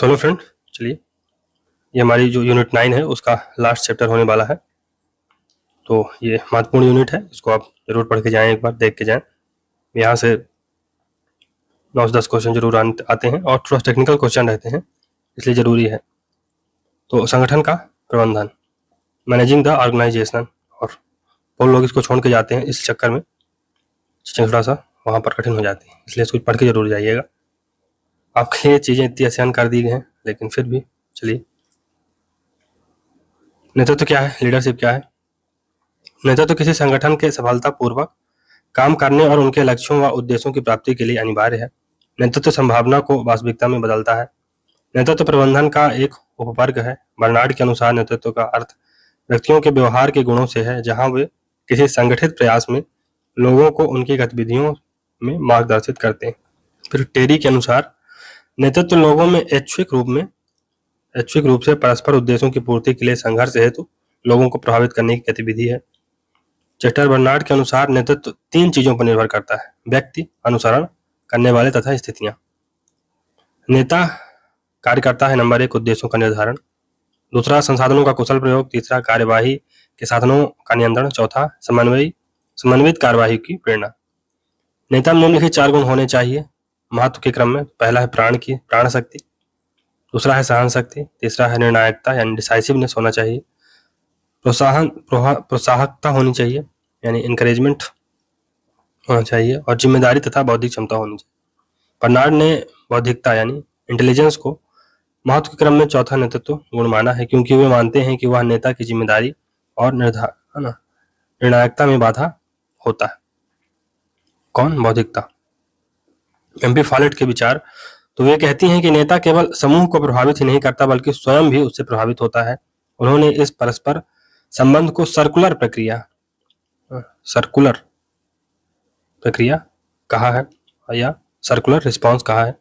तो hello friend, चलिए ये हमारी जो यूनिट 9 है उसका लास्ट चैप्टर होने वाला है। तो ये महत्वपूर्ण यूनिट है, इसको आप जरूर पढ़ के जाएं, एक बार देख के जाएं। यहाँ से 9 से 10 क्वेश्चन जरूर आते हैं और थोड़ा टेक्निकल क्वेश्चन रहते हैं, इसलिए ज़रूरी है। तो संगठन का प्रबंधन, मैनेजिंग द ऑर्गेनाइजेशन, और बहुत लोग इसको छोड़ के जाते हैं, इस चक्कर में चीज़ें थोड़ा सा वहाँ पर कठिन हो जाती है, इसलिए इसको पढ़ के जरूर जाइएगा। आपके लिए चीज़ें इतनी आसान कर दी गई हैं, लेकिन फिर भी चलिए। नेतृत्व क्या है, लीडरशिप क्या है? नेतृत्व किसी संगठन के सफलतापूर्वक काम करने और उनके लक्ष्यों व उद्देश्यों की प्राप्ति के लिए अनिवार्य है। नेतृत्व संभावना को वास्तविकता में बदलता है। नेतृत्व प्रबंधन का एक उपवर्ग है। बर्नार्ड के अनुसार नेतृत्व का अर्थ व्यक्तियों के व्यवहार के गुणों से है, जहां वे किसी संगठित प्रयास में लोगों को उनकी गतिविधियों में मार्गदर्शित करते हैं। फिर टेरी के अनुसार नेतृत्व लोगों में ऐच्छिक रूप से परस्पर उद्देश्यों की पूर्ति के लिए संघर्ष हेतु लोगों को प्रभावित करने की गतिविधि है। चेस्टर बर्नार्ड के अनुसार नेतृत्व 3 चीजों पर निर्भर करता है: व्यक्ति, अनुसरण करने वाले तथा स्थितियां। नेता कार्य करता है नंबर 1 उद्देश्यों का निर्धारण, दूसरा संसाधनों का कुशल प्रयोग, तीसरा कार्यवाही के साधनों का नियंत्रण, चौथा समन्वित कार्यवाही की प्रेरणा। नेता में निम्नलिखित 4 गुण होने चाहिए महत्व के क्रम में। पहला है प्राण शक्ति, दूसरा है सहन शक्ति, तीसरा है निर्णायकता यानी डिसाइसिवनेस होना चाहिए, प्रोत्साहकता होनी चाहिए यानी इंकरेजमेंट होना चाहिए, और जिम्मेदारी तथा बौद्धिक क्षमता होनी चाहिए। बर्नार्ड ने बौद्धिकता यानी इंटेलिजेंस को महत्व के क्रम में चौथा नेतृत्व गुण माना है, क्योंकि वे मानते हैं कि वह नेता की जिम्मेदारी और निर्णायकता में बाधा होता है। कौन? बौद्धिकता। एमपी फॉलेट के विचार, तो वे कहती हैं कि नेता केवल समूह को प्रभावित ही नहीं करता बल्कि स्वयं भी उससे प्रभावित होता है। उन्होंने इस परस्पर संबंध को सर्कुलर प्रक्रिया कहा है या सर्कुलर रिस्पांस कहा है।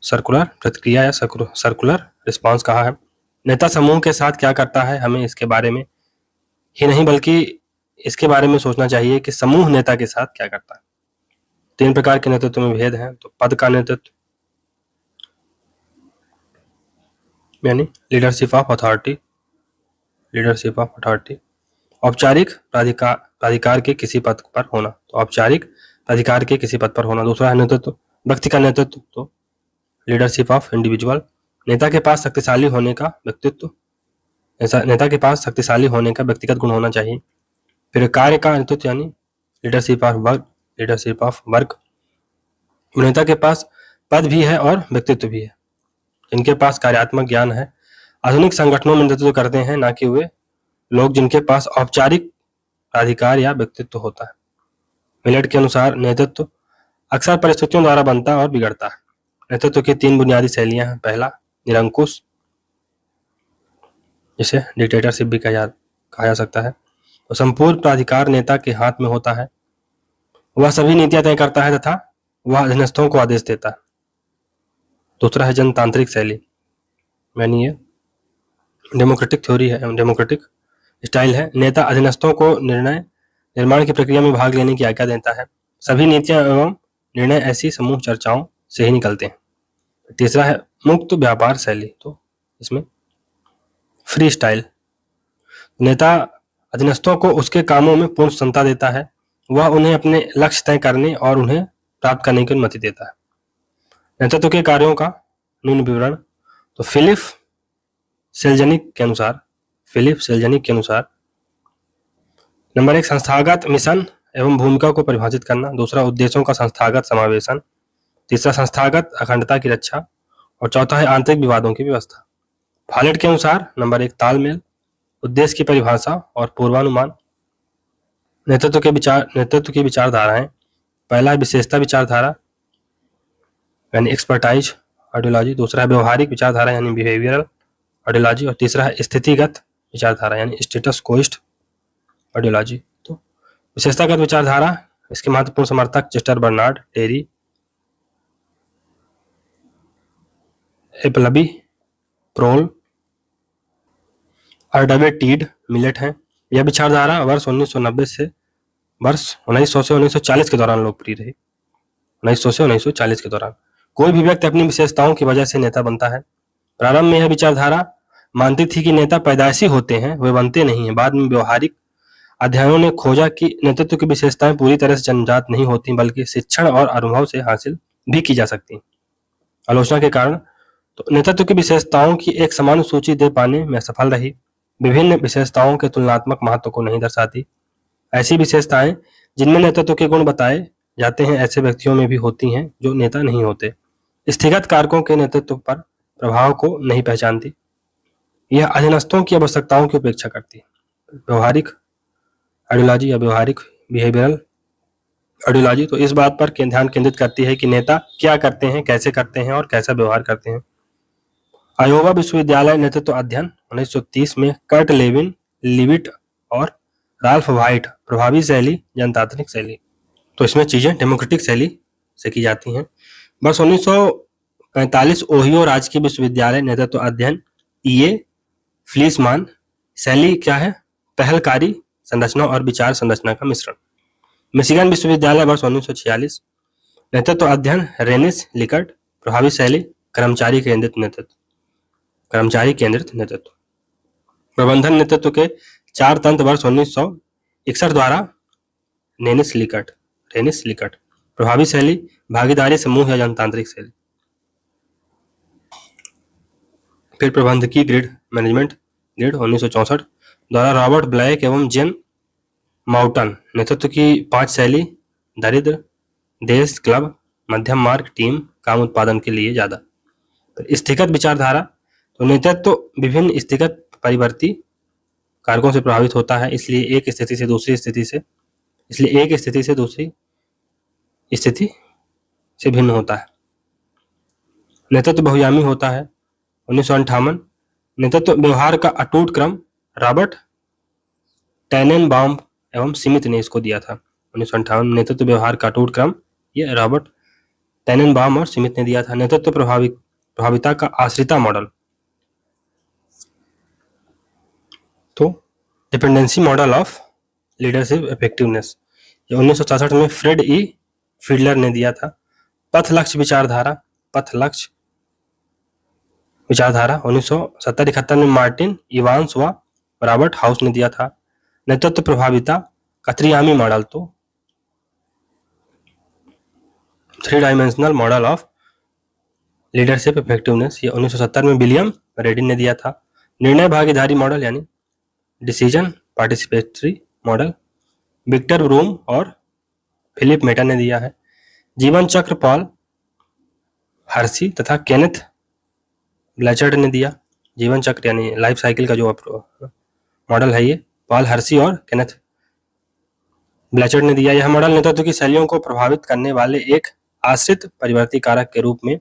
सर्कुलर प्रतिक्रिया या सर्कुलर रिस्पांस कहा है। नेता समूह के साथ क्या करता है, हमें इसके बारे में ही नहीं बल्कि इसके बारे में सोचना चाहिए कि समूह नेता के साथ क्या करता है। 3 प्रकार के नेतृत्व में भेद हैं। तो पद का नेतृत्व यानी लीडरशिप ऑफ अथॉरिटी, औपचारिक प्राधिकार के किसी पद पर होना, तो औपचारिक प्राधिकार के किसी पद पर होना। दूसरा है नेतृत्व व्यक्ति का नेतृत्व, तो लीडरशिप ऑफ इंडिविजुअल, नेता के पास शक्तिशाली होने का व्यक्तिगत गुण होना चाहिए। फिर कार्य का नेतृत्व यानी लीडरशिप ऑफ वर्क, नेता के पास पद भी है और व्यक्तित्व भी है, जिनके पास कार्यात्मक ज्ञान है। आधुनिक संगठनों में नेतृत्व करते हैं ना कि वे लोग जिनके पास औपचारिक अधिकार या व्यक्तित्व होता है। मिलेट के अनुसार नेतृत्व अक्सर परिस्थितियों द्वारा बनता और बिगड़ता है। नेतृत्व की 3 बुनियादी शैलियां हैं। पहला निरंकुश, जिसे डिक्टेटरशिप भी कहा जा सकता है, तो संपूर्ण प्राधिकार नेता के हाथ में होता है। वह सभी नीतियां तय करता है तथा वह अधीनस्थों को आदेश देता है। दूसरा है जनतांत्रिक शैली, यानी ये डेमोक्रेटिक थ्योरी है, डेमोक्रेटिक स्टाइल है। नेता अधीनस्थों को निर्माण की प्रक्रिया में भाग लेने की आज्ञा देता है। सभी नीतियां एवं निर्णय ऐसी समूह चर्चाओं से ही निकलते हैं। तीसरा है मुक्त व्यापार शैली, तो इसमें फ्री स्टाइल, नेता अधीनस्थों को उसके कामों में पूर्ण स्वतंत्रता देता है। वह उन्हें अपने लक्ष्य तय करने और उन्हें प्राप्त करने की अनुमति देता है। नेतृत्व के कार्यों का निम्न विवरण, तो फिलिप सेल्जनिक के अनुसार नंबर 1 संस्थागत मिशन एवं भूमिका को परिभाषित करना, दूसरा उद्देश्यों का संस्थागत समावेशन, तीसरा संस्थागत अखंडता की रक्षा, और चौथा है आंतरिक विवादों की व्यवस्था। फॉलेट के अनुसार नंबर 1 तालमेल, उद्देश्य की परिभाषा और पूर्वानुमान। नेतृत्व की विचारधाराएं, पहला है विशेषता विचारधारा यानी एक्सपर्टाइज आइडियोलॉजी, दूसरा है व्यवहारिक विचारधारा यानी बिहेवियरल आइडियोलॉजी, और तीसरा है स्थितिगत विचारधारा यानी स्टेटस कोइस्ट आइडियोलॉजी। तो विशेषतागत विचारधारा, इसके महत्वपूर्ण समर्थक चेस्टर बर्नार्ड, टेरी, एपलबी, प्रोल और डब्ल्यू टीड, मिलेट हैं। यह विचारधारा वर्ष 1900 से 1940 के दौरान लोकप्रिय रही। 1900 से 1940 के दौरान कोई भी व्यक्ति अपनी विशेषताओं की वजह से नेता बनता है। प्रारंभ में यह विचारधारा मानती थी कि नेता पैदाइशी होते हैं, वे बनते नहीं हैं। बाद में व्यवहारिक अध्ययनों ने खोजा कि नेतृत्व की विशेषताएं पूरी तरह से जन्मजात नहीं होती, बल्कि शिक्षण और अनुभव से हासिल भी की जा सकती। आलोचना के कारण तो नेतृत्व की विशेषताओं की एक समान सूची दे पाने में असफल रही। विभिन्न विशेषताओं के तुलनात्मक महत्व को नहीं दर्शाती। ऐसी विशेषताएं जिनमें नेतृत्व के गुण बताए जाते हैं ऐसे व्यक्तियों में भी होती हैं जो नेता नहीं होते। स्थगित कारकों के नेतृत्व पर प्रभाव को नहीं पहचानती। यह अधीनस्थों की आवश्यकताओं की उपेक्षा करती है। व्यवहारिक आइडियोलॉजी या व्यवहारिक बिहेवियरल आइडियोलॉजी तो इस बात पर ध्यान केंद्रित करती है कि नेता क्या करते हैं, कैसे करते हैं और कैसा व्यवहार करते हैं। आयोवा विश्वविद्यालय नेतृत्व अध्ययन 1930 में कर्ट लेविन, लिविट और राल्फ वाइट प्रभावी शैली, जनतांत्रिक शैली, तो इसमें चीजें डेमोक्रेटिक शैली से की जाती हैं। वर्ष 1945 ओहियो राजकीय विश्वविद्यालय नेतृत्व अध्ययन ईए फ्लीसमान शैली क्या है? पहलकारी संरचना और विचार संरचना का मिश्रण। मिशिगन विश्वविद्यालय वर्ष 1946 नेतृत्व अध्ययन रेनिस लिकर्ट प्रभावी शैली, कर्मचारी केंद्रित नेतृत्व, कर्मचारी केंद्रित नेतृत्व। प्रबंधन नेतृत्व के 4 तंत्र वर्ष 1961 द्वारा रेनिस लिकर्ट प्रभावी शैली, भागीदारी समूह या जनतांत्रिक शैली। फिर प्रबंधकीय ग्रिड मैनेजमेंट ग्रिड 1964 द्वारा रॉबर्ट ब्लैक एवं जेन माउटन नेतृत्व की 5 शैली, दरिद्र, देश, क्लब, मध्यम मार्ग, टीम, काम उत्पादन के लिए ज्यादा। स्थगित विचारधारा तो नेतृत्व विभिन्न स्थगित परिवर्ती कारकों से प्रभावित होता है, इसलिए एक स्थिति से दूसरी स्थिति से भिन्न होता है। नेतृत्व बहुआयामी होता है। 1958 नेतृत्व व्यवहार का अटूट क्रम रॉबर्ट टेनेनबाउम एवं स्मिथ ने इसको दिया था। 1958 नेतृत्व व्यवहार का अटूट क्रम ये रॉबर्ट टेनेनबाउम और स्मिथ ने दिया था। नेतृत्व प्रभाविता का आश्रिता मॉडल तो dependency model of leadership effectiveness ये 1966 में फ्रेड ई फील्डर ने दिया था। पथ लक्ष्य विचारधारा 1970-71 में मार्टिन इवांस व रॉबर्ट हाउस ने दिया था। नेतृत्व प्रभाविता का त्रिआयामी मॉडल तो 3 dimensional model of leadership effectiveness ये 1970 में विलियम रेडिन ने दिया था। निर्णय भागीदारी मॉडल यानी decision participatory model Victor Vroom और फिलिप मेटा ने दिया है। जीवन चक्र पॉल हर्सी तथा केनेथ ब्लैचर्ड ने दिया। जीवन चक्र यानी लाइफ साइकिल का जो मॉडल है ये पॉल हर्सी और केनेथ ब्लैचर्ड ने दिया। यह मॉडल नेतृत्व की शैलियों को प्रभावित करने वाले एक आश्रित परिवर्ती कारक के रूप में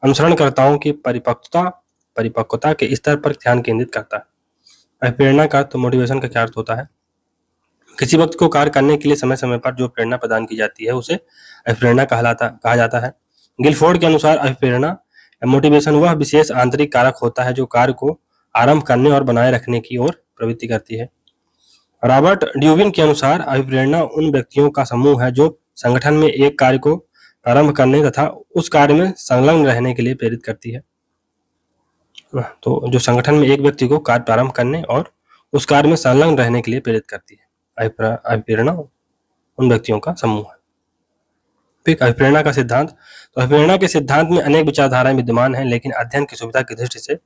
अनुसरणकर्ताओं की परिपक्वता के स्तर पर ध्यान केंद्रित करता है। प्रेरणा का तो मोटिवेशन का क्या अर्थ होता है? किसी वक्त को कार्य करने के लिए समय समय पर जो प्रेरणा प्रदान की जाती है उसे अभिप्रेरणा कहा जाता है। गिलफोर्ड के अनुसार अभिप्रेरणा मोटिवेशन वह विशेष आंतरिक कारक होता है जो कार्य को आरंभ करने और बनाए रखने की ओर प्रवृत्ति करती है। रॉबर्ट ड्यूबिन के अनुसार अभिप्रेरणा उन व्यक्तियों का समूह है जो संगठन में एक कार्य को प्रारंभ करने तथा उस कार्य में संलग्न रहने के लिए प्रेरित करती है। तो जो संगठन में एक व्यक्ति को कार्य प्रारंभ करने और उस कार्य में संलग्न रहने के लिए प्रेरित करती है। अभिप्रेरणा उन व्यक्तियों का समूह है। फिर अभिप्रेरणा का सिद्धांत तो अभिप्रेरणा के सिद्धांत में अनेक विचारधाराएं विद्यमान हैं, लेकिन अध्ययन की सुविधा की दृष्टि से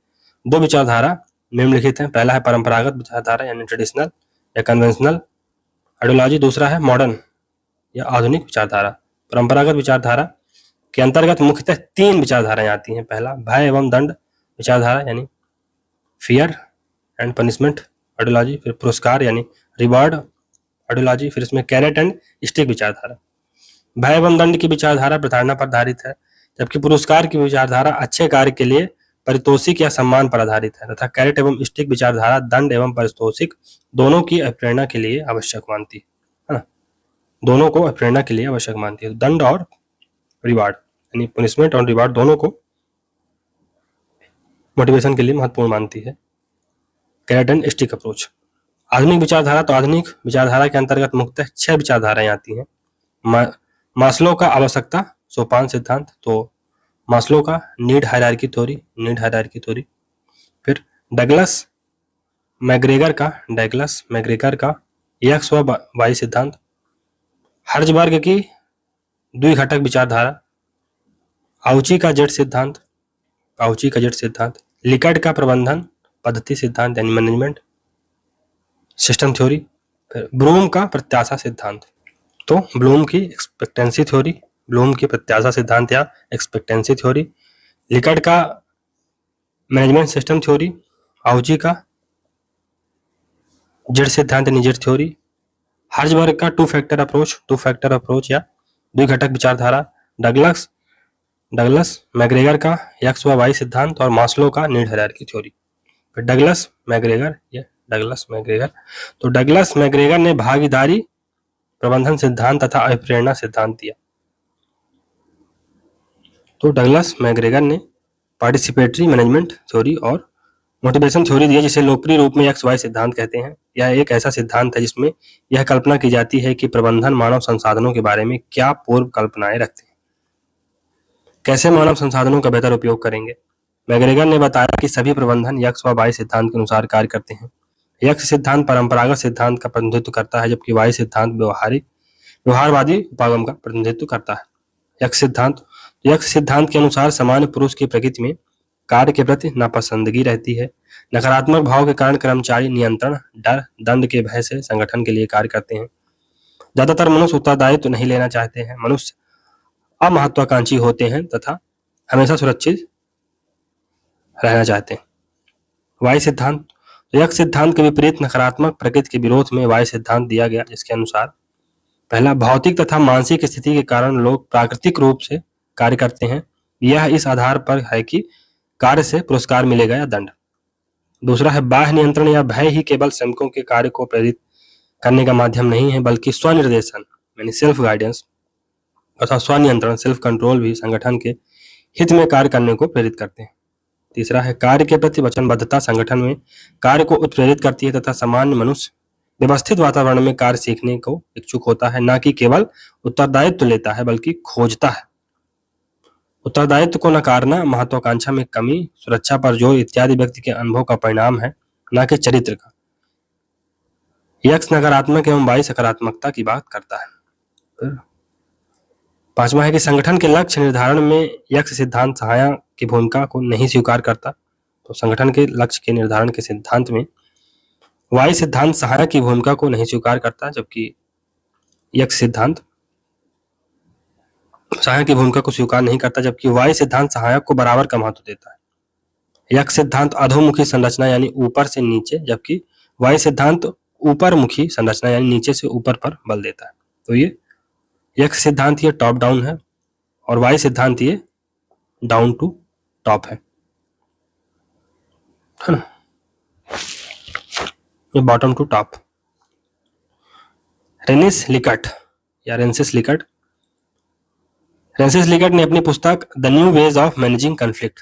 2 विचारधारा निम्नलिखित हैं। पहला है परंपरागत विचारधारा यानी ट्रेडिशनल या कन्वेंशनल आइडियोलॉजी, दूसरा है मॉडर्न या आधुनिक विचारधारा। परंपरागत विचारधारा के अंतर्गत मुख्यतः 3 विचारधाराएं आती हैं। पहला भय एवं दंड विचारधारा यानी फियर एंड पनिशमेंट आइडियोलॉजी, फिर पुरस्कार यानी रिवॉर्ड आइडियोलॉजी, फिर इसमें कैरेट एंड स्टिक विचारधारा। भय एवं दंड की विचारधारा प्रताड़ना पर आधारित है, जबकि पुरस्कार की विचारधारा अच्छे कार्य के लिए पारितोषिक या सम्मान पर आधारित है तथा कैरेट एवं स्टिक विचारधारा दंड एवं पारितोषिक दोनों की अभिप्रेरणा के लिए आवश्यक मानती है ना, दोनों को अभिप्रेरणा के लिए आवश्यक मानती है। दंड और रिवार्ड यानी पनिशमेंट और रिवार्ड दोनों को मोटिवेशन के लिए महत्वपूर्ण मानती है। Carrot and stick approach. आधुनिक विचारधारा तो आधुनिक विचारधारा के अंतर्गत मुख्यतः 6 विचारधाराएं आती हैं। मास्लो का आवश्यकता सोपान सिद्धांत तो मास्लो का नीड हायरार्की थ्योरी। फिर डगलस मैग्रेगर का एक्स व वाई सिद्धांत, हर्जबर्ग की द्विघटक विचारधारा, आउची का जेट सिद्धांत, लिकर्ट का प्रबंधन पद्धति सिद्धांत यानी मैनेजमेंट सिस्टम थ्योरी, फिर ब्लूम का प्रत्याशा सिद्धांत। तो ब्लूम की प्रत्याशा सिद्धांत या एक्सपेक्टेंसी थ्योरी, लिकर्ट का मैनेजमेंट सिस्टम थ्योरी, आउची का जेट सिद्धांत यानी जेट थ्योरी, हर्जबर्ग का टू फैक्टर अप्रोच या द्विघटक विचारधारा, डगलस मैग्रेगर का एक्स व वाई सिद्धांत और मास्लो का नीड हायरार्की थ्योरी। फिर डगलस मैग्रेगर तो डगलस मैग्रेगर ने भागीदारी प्रबंधन सिद्धांत तथा अभिप्रेरणा सिद्धांत दिया। तो डगलस मैग्रेगर ने पार्टिसिपेटरी मैनेजमेंट थ्योरी और मोटिवेशन थ्योरी दिया, जिसे लोकप्रिय रूप में एक्स वाई सिद्धांत कहते हैं। यह एक ऐसा सिद्धांत है जिसमें यह कल्पना की जाती है कि प्रबंधन मानव संसाधनों के बारे में क्या पूर्व कल्पनाएं रखते हैं, कैसे मानव संसाधनों का बेहतर उपयोग करेंगे। मैग्रेगर ने बताया कि सभी प्रबंधन एक्स व वाई सिद्धांत के अनुसार कार्य करते हैं। एक्स सिद्धांत परंपरागत सिद्धांत का प्रतिनिधित्व करता है, जबकि वाई सिद्धांत व्यवहारवादी उपागम का प्रतिनिधित्व करता है। एक्स सिद्धांत के अनुसार सामान्य पुरुष की प्रकृति में कार्य के प्रति नापसंदगी रहती है। नकारात्मक भाव के कारण कर्मचारी नियंत्रण, डर, दंड के भय से संगठन के लिए कार्य करते हैं। ज्यादातर मनुष्य उत्तरदायित्व नहीं लेना चाहते हैं। मनुष्य अमहत्वाकांक्षी होते हैं तथा हमेशा सुरक्षित रहना चाहते हैं। वाई सिद्धांत, एक्स सिद्धांत के विपरीत नकारात्मक प्रकृति के विरोध में वाई सिद्धांत दिया गया, जिसके अनुसार पहला, भौतिक तथा मानसिक स्थिति के कारण लोग प्राकृतिक रूप से कार्य करते हैं। यह इस आधार पर है कि कार्य से पुरस्कार मिलेगा या दंड। दूसरा है, बाह्य नियंत्रण या भय ही केवल श्रमिकों के कार्य को प्रेरित करने का माध्यम नहीं है, बल्कि स्वनिर्देशन यानी सेल्फ गाइडेंस तथा स्वनियंत्रण सेल्फ कंट्रोल भी संगठन के हित में कार्य करने को प्रेरित करते हैं। तीसरा है, कार्य के प्रति वचनबद्धता संगठन में कार्य को उत्प्रेरित करती है तथा सामान्य मनुष्य व्यवस्थित वातावरण में कार्य सीखने को इच्छुक होता है, न कि केवल उत्तरदायित्व लेता है बल्कि खोजता है। उत्तरदायित्व को नकारना, महत्वाकांक्षा में कमी, सुरक्षा पर जोर इत्यादि व्यक्ति के अनुभव का परिणाम है, न कि चरित्र का। एक्स नकारात्मक एवं वाई सकारात्मकता की बात करता है। पांचवा है कि संगठन के लक्ष्य निर्धारण में एक्स सिद्धांत सहायक की भूमिका को नहीं स्वीकार करता। तो संगठन के लक्ष्य के निर्धारण के सिद्धांत में वाई सिद्धांत सहायक की भूमिका को नहीं स्वीकार करता, जबकि एक्स सिद्धांत सहायक की भूमिका को स्वीकार नहीं करता, जबकि वाई सिद्धांत सहायक को बराबर का महत्व देता है। एक्स सिद्धांत अधोमुखी संरचना यानी ऊपर से नीचे, जबकि वाई सिद्धांत ऊपरमुखी संरचना यानी नीचे से ऊपर पर बल देता है। तो ये एक्स सिद्धांत ये टॉप डाउन है और वाई सिद्धांत ये डाउन टू टॉप है ना, ये bottom to top. Rensis Likert ने अपनी पुस्तक the new ways of managing conflict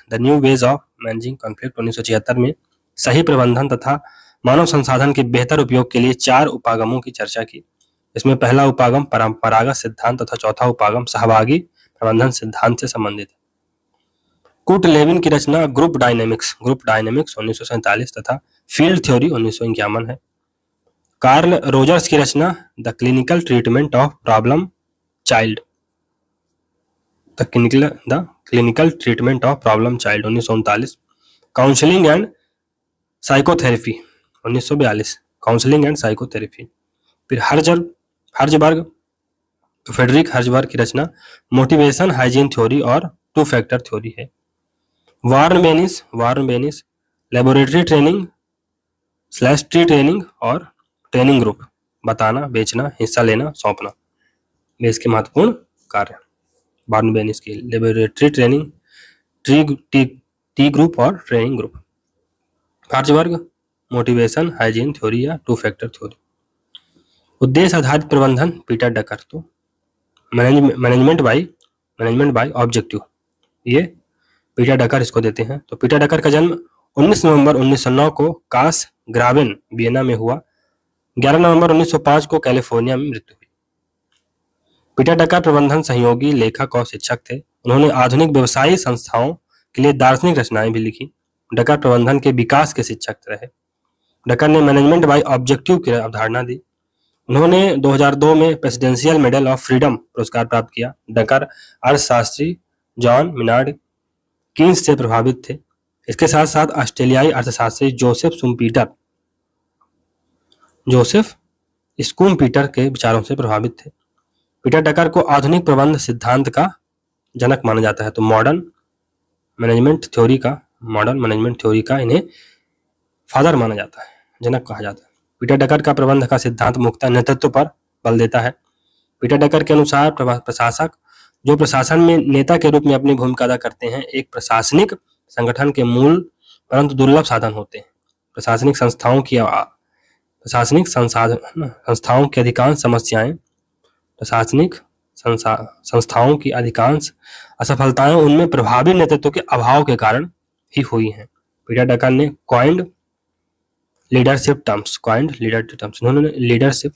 1976 में सही प्रबंधन तथा मानव संसाधन के बेहतर उपयोग के लिए 4 उपागमों की चर्चा की। इसमें पहला उपागम परंपरागत सिद्धांत तथा चौथा उपागम सहभागी प्रबंधन सिद्धांत से संबंधित है। कुट लेविन की रचना ग्रुप डायनेमिक्स 1947 तथा फील्ड थ्योरी 1951 है। कार्ल रोजर्स की रचना the clinical treatment of problem child 1939। Counselling and psychotherapy 1942 counselling and psychotherapy. फिर फेडरिक हर्जबर्ग की रचना मोटिवेशन हाइजीन थ्योरी और टू फैक्टर थ्योरी है। Warren Bennis laboratory training tree training और ट्रेनिंग ग्रुप बताना, बेचना, हिस्सा लेना, सौंपना में इसके महत्वपूर्ण कार्य। वार्न बेनिस की लेबोरेटरी ट्रेनिंग टी ग्रुप और training group. Herzberg motivation hygiene theory या टू फैक्टर थ्योरी। उद्देश्य आधारित प्रबंधन पीटर डकर। तो मैनेजमेंट बाय ऑब्जेक्टिव ये पीटर डकर इसको देते हैं। तो पीटर डकर का जन्म 19 नवंबर 1909 को कास ग्रावेन वियना में हुआ। 11 नवंबर 1905 को कैलिफोर्निया में मृत्यु हुई। पीटर डकर प्रबंधन सहयोगी, लेखक और शिक्षक थे। उन्होंने आधुनिक व्यवसायी संस्थाओं के लिए दार्शनिक रचनाएं भी लिखी। डकर प्रबंधन के विकास के शिक्षक रहे। डकर ने मैनेजमेंट बाय ऑब्जेक्टिव की अवधारणा दी। उन्होंने 2002 में प्रेसिडेंशियल मेडल ऑफ फ्रीडम पुरस्कार प्राप्त किया। डकर अर्थशास्त्री जॉन मिनार्ड कीन्स से प्रभावित थे। इसके साथ साथ ऑस्ट्रेलियाई अर्थशास्त्री जोसेफ स्कूमपीटर के विचारों से प्रभावित थे। पीटर डकर को आधुनिक प्रबंध सिद्धांत का जनक माना जाता है। तो मॉडर्न मैनेजमेंट थ्योरी का इन्हें फादर माना जाता है, जनक कहा जाता है। पीटर डकर का प्रबंध का सिद्धांत मुख्यतः नेतृत्व पर बल देता है। पीटर डकर के अनुसार प्रशासक जो प्रशासन में नेता के रूप में अपनी भूमिका अदा करते हैं, एक प्रशासनिक संगठन के मूल परंतु दुर्लभ साधन होते हैं। प्रशासनिक संस्थाओं की अधिकांश असफलताएं उनमें प्रभावी नेतृत्व के अभाव के कारण ही हुई हैं। पीटर डकर ने कॉइंड लीडरशिप टर्म्स, इन्होंने लीडरशिप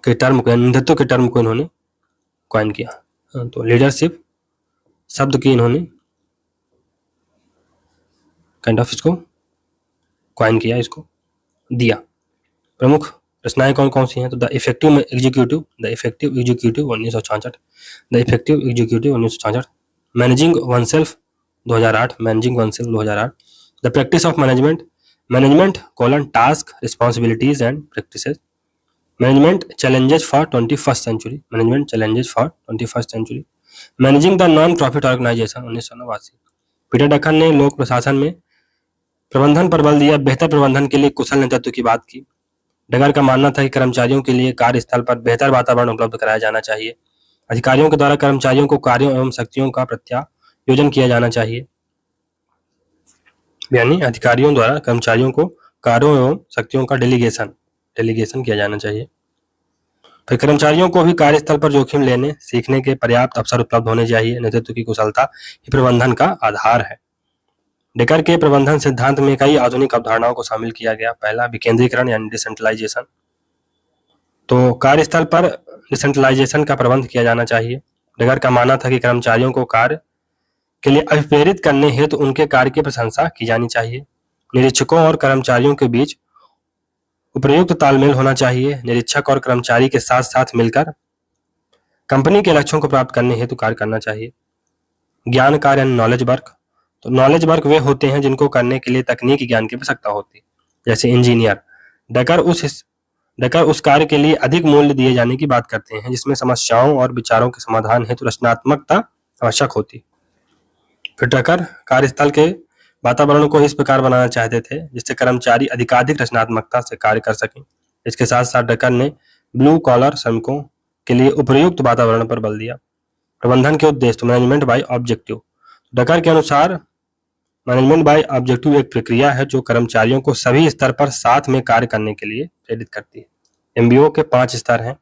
के टर्म को, नेतृत्व के टर्म को इन्होंने कॉइन किया। तो लीडरशिप शब्द की इन्होंने इसको कॉइन किया, इसको दिया। प्रमुख रचनाएं कौन कौन सी हैं? तो the effective executive 1966, managing oneself 2008, the practice of management tasks responsibilities and practices, management challenges for 21st century, managing the non profit organisation 1989। Peter Drucker ने लोक प्रशासन में प्रबंधन पर बल दिया, बेहतर प्रबंधन के लिए कुशल नेतृत्व की बात की। डगर का मानना था कि कर्मचारियों के लिए कार्यस्थल पर बेहतर वातावरण उपलब्ध कराया जाना चाहिए। अधिकारियों के द्वारा कर्मचारियों को कार्यों एवं शक्तियों का प्रत्यायोजन किया जाना चाहिए, यानी अधिकारियों द्वारा कर्मचारियों को कार्यों एवं शक्तियों का डेलीगेशन किया जाना चाहिए। फिर कर्मचारियों को भी कार्यस्थल पर जोखिम लेने सीखने के पर्याप्त अवसर उपलब्ध होने चाहिए। नेतृत्व की कुशलता ही प्रबंधन का आधार है। डकर के प्रबंधन सिद्धांत में कई आधुनिक अवधारणाओं को शामिल किया गया। पहला विकेंद्रीकरण यानी डिसेंट्रलाइजेशन, तो कार्यस्थल पर डिसेंट्रलाइजेशन का प्रबंध किया जाना चाहिए। डकर का मानना था कि कर्मचारियों को कार्य के लिए अभिप्रेरित करने हेतु उनके कार्य की प्रशंसा की जानी चाहिए। निरीक्षकों और कर्मचारियों के बीच उपयुक्त तालमेल होना चाहिए। निरीक्षक और कर्मचारी के साथ साथ मिलकर कंपनी के लक्ष्यों को प्राप्त करने हेतु कार्य करना चाहिए। ज्ञान कार्य यानी नॉलेज वर्क, तो नॉलेज वर्क वे होते हैं जिनको करने के लिए तकनीकी ज्ञान की आवश्यकता होती है, जैसे इंजीनियर। डकर उस कार्य के लिए अधिक मूल्य दिए जाने की बात करते हैं जिसमें समस्याओं और विचारों के समाधान हेतु रचनात्मकता आवश्यक होती। फिर डकर कार्यस्थल के वातावरण को इस प्रकार बनाना चाहते थे जिससे कर्मचारी अधिकाधिक रचनात्मकता से कार्य कर सकें। इसके साथ साथ डकर ने ब्लू कॉलर श्रमिकों के लिए उपयुक्त वातावरण पर बल दिया। प्रबंधन के उद्देश्य, मैनेजमेंट बाय ऑब्जेक्टिव। डकर के अनुसार मैनेजमेंट बाय ऑब्जेक्टिव एक प्रक्रिया है जो कर्मचारियों को सभी स्तर पर साथ में कार्य करने के लिए प्रेरित करती है। एमबीओ के 5 स्तर हैं।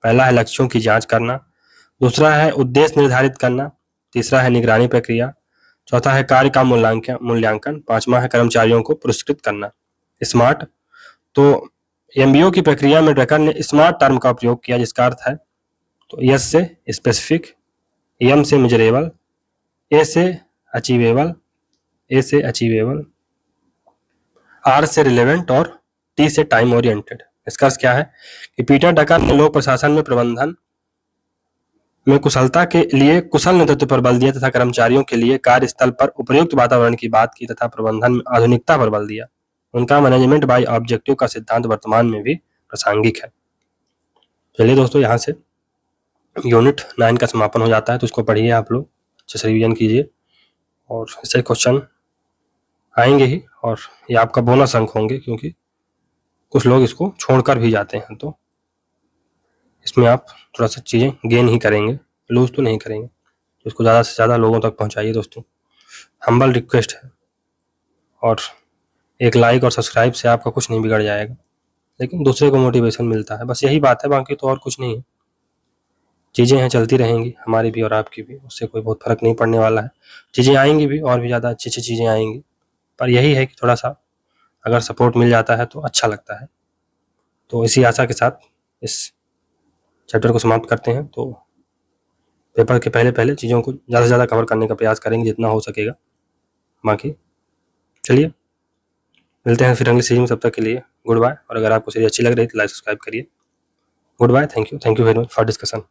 पहला है लक्ष्यों की जांच करना, दूसरा है उद्देश्य निर्धारित करना, तीसरा है निगरानी प्रक्रिया, चौथा है कार्य का मूल्यांकन, पांचवा है कर्मचारियों को पुरस्कृत करना। स्मार्ट, तो एमबीओ की प्रक्रिया में डकर ने स्मार्ट टर्म का उपयोग किया जिसका अर्थ है तो एस से स्पेसिफिक, एम से मेजरेबल, ए से अचीवेबल, आर से रिलेवेंट और टी से टाइम ओरिएंटेड। इसका अर्थ क्या है कि पीटर डकर ने लोक प्रशासन में प्रबंधन में कुशलता के लिए कुशल नेतृत्व पर बल दिया तथा कर्मचारियों के लिए कार्यस्थल पर उपयुक्त वातावरण की बात की तथा प्रबंधन में आधुनिकता पर बल दिया। उनका मैनेजमेंट बाय ऑब्जेक्टिव का सिद्धांत वर्तमान में भी प्रासंगिक है। चलिए दोस्तों, यहाँ से यूनिट 9 का समापन हो जाता है, तो इसको पढ़िए आप लोग, अच्छे से रिवीजन कीजिए और इससे क्वेश्चन आएंगे ही और ये आपका बोनस अंक होंगे क्योंकि कुछ लोग इसको छोड़कर भी जाते हैं, तो इसमें आप थोड़ा सा चीज़ें गेन ही करेंगे, लूज तो नहीं करेंगे। तो इसको ज़्यादा से ज़्यादा लोगों तक पहुंचाइए दोस्तों, हम्बल रिक्वेस्ट है। और एक लाइक और सब्सक्राइब से आपका कुछ नहीं बिगड़ जाएगा, लेकिन दूसरे को मोटिवेशन मिलता है, बस यही बात है, बाकी तो और कुछ नहीं है। चीज़ें हैं, चलती रहेंगी, हमारी भी और आपकी भी, उससे कोई बहुत फर्क नहीं पड़ने वाला है। चीज़ें आएंगी भी और भी ज़्यादा अच्छी चीज़ें आएंगी, पर यही है कि थोड़ा सा अगर सपोर्ट मिल जाता है तो अच्छा लगता है। तो इसी आशा के साथ इस चैप्टर को समाप्त करते हैं। तो पेपर के पहले चीज़ों को ज़्यादा से ज़्यादा कवर करने का प्रयास करेंगे जितना हो सकेगा। बाकी चलिए मिलते हैं फिर अगली सीरीज में, तब तक के लिए गुड बाय। और अगर आपको सीरीज अच्छी लग रही है तो लाइक सब्सक्राइब करिए। Good bye, thank you very much for discussion.